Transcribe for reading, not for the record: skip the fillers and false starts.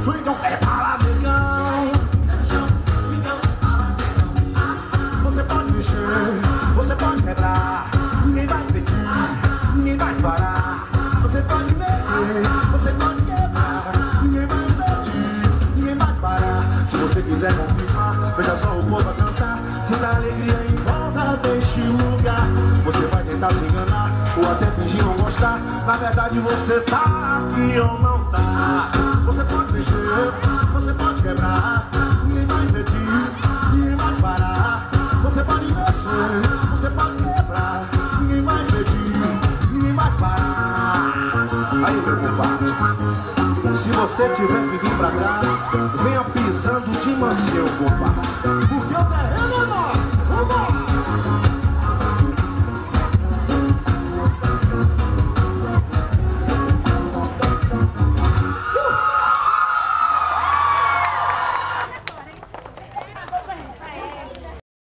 Swing on, é bala, negão. Se você quiser confirmar, veja só o povo a cantar. Sinta alegria em volta deste lugar. Você vai tentar se enganar ou até fingir não gostar. Na verdade você tá aqui ou não tá. Você pode mexer, você pode quebrar. Ninguém vai impedir, ninguém vai parar. Você pode mexer, você pode quebrar. Ninguém vai impedir, ninguém vai parar. Aí, meu compadre, se você tiver que vir pra cá, venha pisando de mansinho, compadre, porque o terreno é nosso. Vambora!